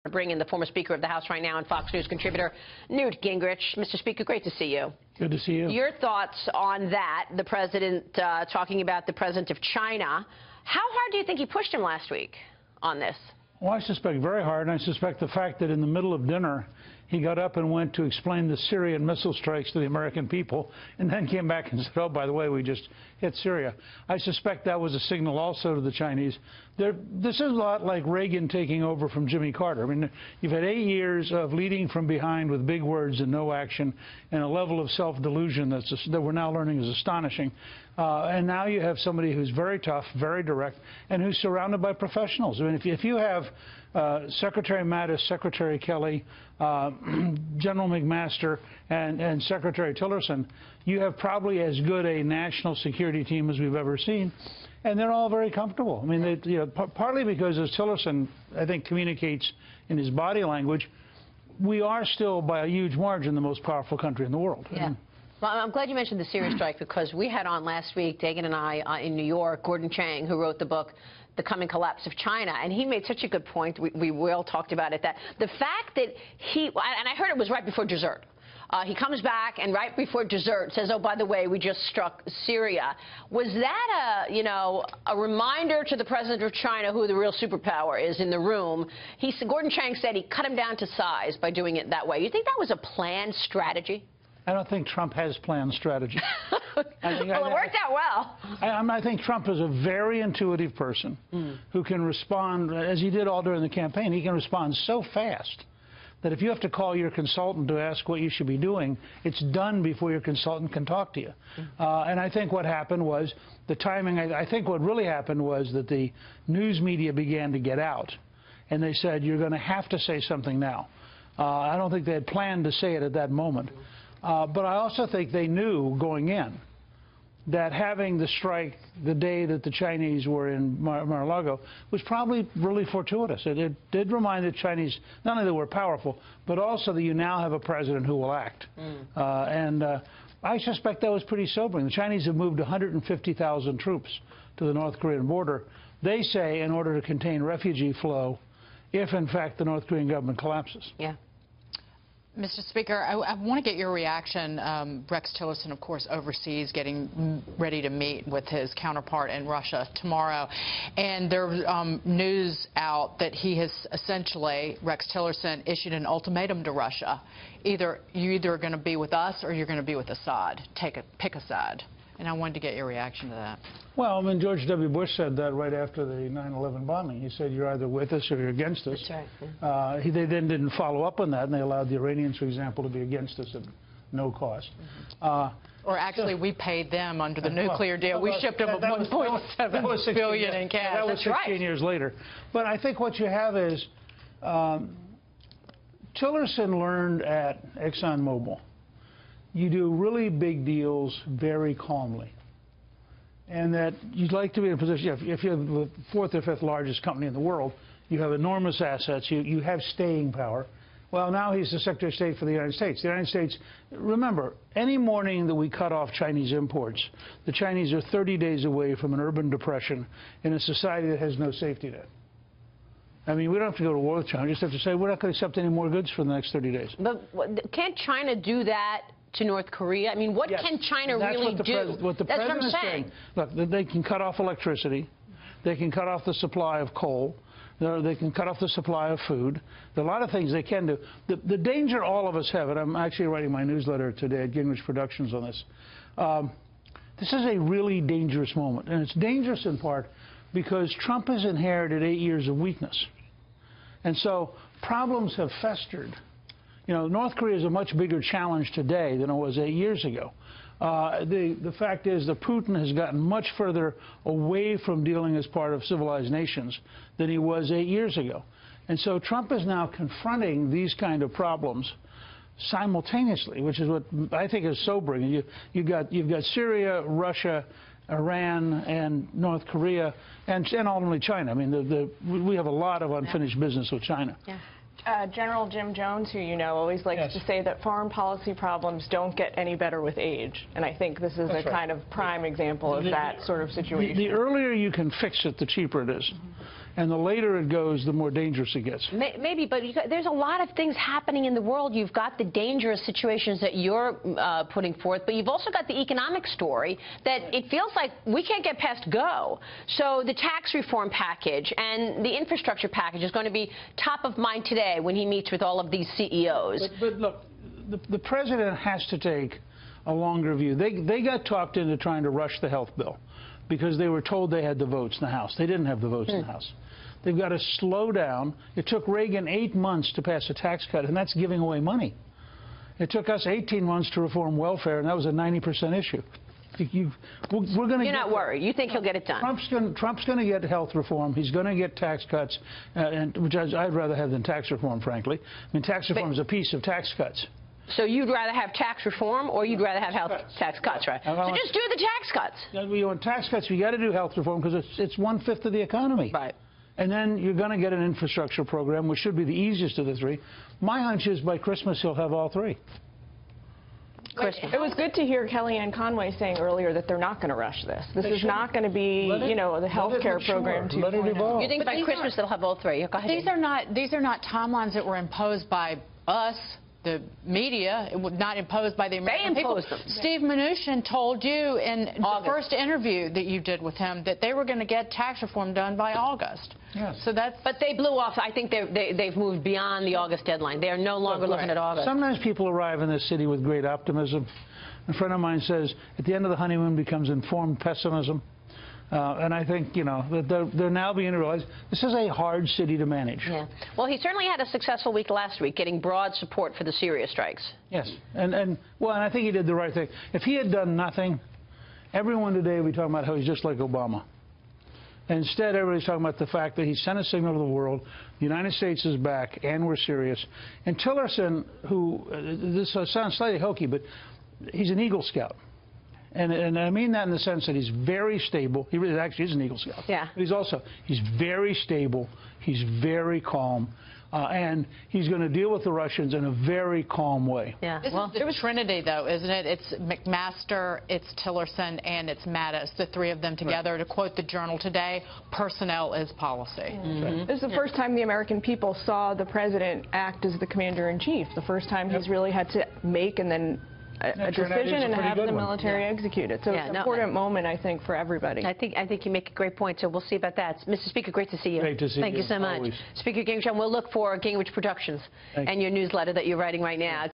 Bring in the former Speaker of the House right now and Fox News contributor Newt Gingrich. Mr. Speaker, great to see you. Good to see you. Your thoughts on that, the president talking about the president of China. How hard do you think he pushed him last week on this? Well, I suspect very hard, and I suspect the fact that in the middle of dinner, he got up and went to explain the Syrian missile strikes to the American people, and then came back and said, oh, by the way, we just hit Syria. I suspect that was a signal also to the Chinese. This is a lot like Reagan taking over from Jimmy Carter. I mean, you've had 8 years of leading from behind with big words and no action, and a level of self-delusion that we're now learning is astonishing. And now you have somebody who's very tough, very direct, and who's surrounded by professionals. I mean, if you have Secretary Mattis, Secretary Kelly, General McMaster, and Secretary Tillerson, you have probably as good a national security team as we've ever seen, and they're all very comfortable. I mean, partly because, as Tillerson, I think, communicates in his body language, we are still, by a huge margin, the most powerful country in the world. Yeah. Well, I'm glad you mentioned the Syria strike, because we had on last week, Dagan and I, in New York, Gordon Chang, who wrote the book, The Coming Collapse of China, and he made such a good point, we all talked about it, that the fact that and I heard it was right before dessert. He comes back and right before dessert says, oh, by the way, we just struck Syria. Was that a reminder to the president of China who the real superpower is in the room? Gordon Chang said he cut him down to size by doing it that way. You think that was a planned strategy? I don't think Trump has planned strategy. Well, it worked out well. I think Trump is a very intuitive person who can respond, as he did all during the campaign. He can respond so fast that if you have to call your consultant to ask what you should be doing, it's done before your consultant can talk to you. And I think what happened was the timing. I think what really happened was that the news media began to get out, and they said, you're going to have to say something now. I don't think they had planned to say it at that moment. But I also think they knew going in that having the strike the day that the Chinese were in Mar-a-Lago was probably really fortuitous. It did remind the Chinese not only that we're powerful, but also that you now have a president who will act. I suspect that was pretty sobering. The Chinese have moved 150,000 troops to the North Korean border. They say in order to contain refugee flow, if in fact the North Korean government collapses. Yeah. Mr. Speaker, I want to get your reaction. Rex Tillerson, of course, overseas, getting ready to meet with his counterpart in Russia tomorrow. And there's news out that he has essentially, Rex Tillerson, issued an ultimatum to Russia. You're either going to be with us or you're going to be with Assad. Pick a side. And I wanted to get your reaction to that. Well, I mean, George W. Bush said that right after the 9/11 bombing. He said, you're either with us or you're against us. That's right. They then didn't follow up on that, and they allowed the Iranians, for example, to be against us at no cost. Or actually, we paid them under the nuclear deal. We shipped them $1.7 billion in cash. That was 16 years later. But I think what you have is Tillerson learned at ExxonMobil. You do really big deals very calmly. And that you'd like to be in a position, if you're the fourth or fifth largest company in the world, you have enormous assets, you have staying power. Well, now he's the Secretary of State for the United States. The United States, remember, any morning that we cut off Chinese imports, the Chinese are 30 days away from an urban depression in a society that has no safety net. I mean, we don't have to go to war with China. We just have to say we're not going to accept any more goods for the next 30 days. But can't China do that to North Korea? I mean, what can China really do? What the president is saying. Look, they can cut off electricity. They can cut off the supply of coal. They can cut off the supply of food. There are a lot of things they can do. The danger all of us have, and I'm actually writing my newsletter today at Gingrich Productions on this, this is a really dangerous moment. And it's dangerous in part because Trump has inherited 8 years of weakness. And so problems have festered. You know, North Korea is a much bigger challenge today than it was 8 years ago. The fact is that Putin has gotten much further away from dealing as part of civilized nations than he was 8 years ago. And so Trump is now confronting these kind of problems simultaneously, which is what I think is sobering. You've got Syria, Russia, Iran, and North Korea, and ultimately China. I mean, we have a lot of unfinished business with China. Yeah. General Jim Jones, who you know, always likes to say that foreign policy problems don't get any better with age. And I think this is a kind of prime example of that sort of situation. The earlier you can fix it, the cheaper it is. And the later it goes, the more dangerous it gets. Maybe, but there's a lot of things happening in the world. You've got the dangerous situations that you're putting forth, but you've also got the economic story that it feels like we can't get past go. So the tax reform package and the infrastructure package is going to be top of mind today when he meets with all of these CEOs. But look, the president has to take a longer view. They got talked into trying to rush the health bill because they were told they had the votes in the House. They didn't have the votes in the House. They've got to slow down. It took Reagan 8 months to pass a tax cut, and that's giving away money. It took us 18 months to reform welfare, and that was a 90% issue. We're going to. You're not worried. You think he'll get it done? Trump's going to get health reform. He's going to get tax cuts, which I'd rather have than tax reform, frankly. I mean, tax reform is a piece of tax cuts. So you'd rather have tax reform, or you'd rather have health tax cuts, right? So just do the tax cuts. You want tax cuts? You got to do health reform because it's 1/5 of the economy. Right. And then you're going to get an infrastructure program, which should be the easiest of the three. My hunch is by Christmas he'll have all three. Christmas. It was good to hear Kellyanne Conway saying earlier that they're not going to rush this. This is not going to be, you know, the health care program 2.0. Let it evolve. You think by Christmas they'll have all three? Go ahead. These are not timelines that were imposed by us, the media. It was not imposed by the American people. They imposed them. Steve Mnuchin told you in the first interview that you did with him that they were going to get tax reform done by August. Yes. So that's. But they blew off. I think they've moved beyond the August deadline. They are no longer looking at August. Sometimes people arrive in this city with great optimism. A friend of mine says at the end of the honeymoon becomes informed pessimism. And I think, you know, that they're now being realized this is a hard city to manage. Yeah. Well, he certainly had a successful week last week, getting broad support for the Syria strikes. Yes. And I think he did the right thing. If he had done nothing, everyone today would be talking about how he's just like Obama. Instead, everybody's talking about the fact that he sent a signal to the world, the United States is back, and we're serious. And Tillerson, who, this sounds slightly hokey, but he's an Eagle Scout. And I mean that in the sense that he's very stable. He really actually is an Eagle Scout. Yeah. But he's very stable. He's very calm. And he's going to deal with the Russians in a very calm way. Yeah. This is the trinity, though, isn't it? It's McMaster, it's Tillerson, and it's Mattis, the three of them together. Right. To quote the Journal today, personnel is policy. Mm-hmm. This is the first time the American people saw the president act as the commander-in-chief. The first time he's really had to make and then a decision and have the military execute it. So it's an important moment, I think, for everybody. I think you make a great point, so we'll see about that. Mr. Speaker, great to see you. Great to see you. Thank you so much. Always. Speaker Gingrich, and we'll look for Gingrich Productions and your newsletter that you're writing right now.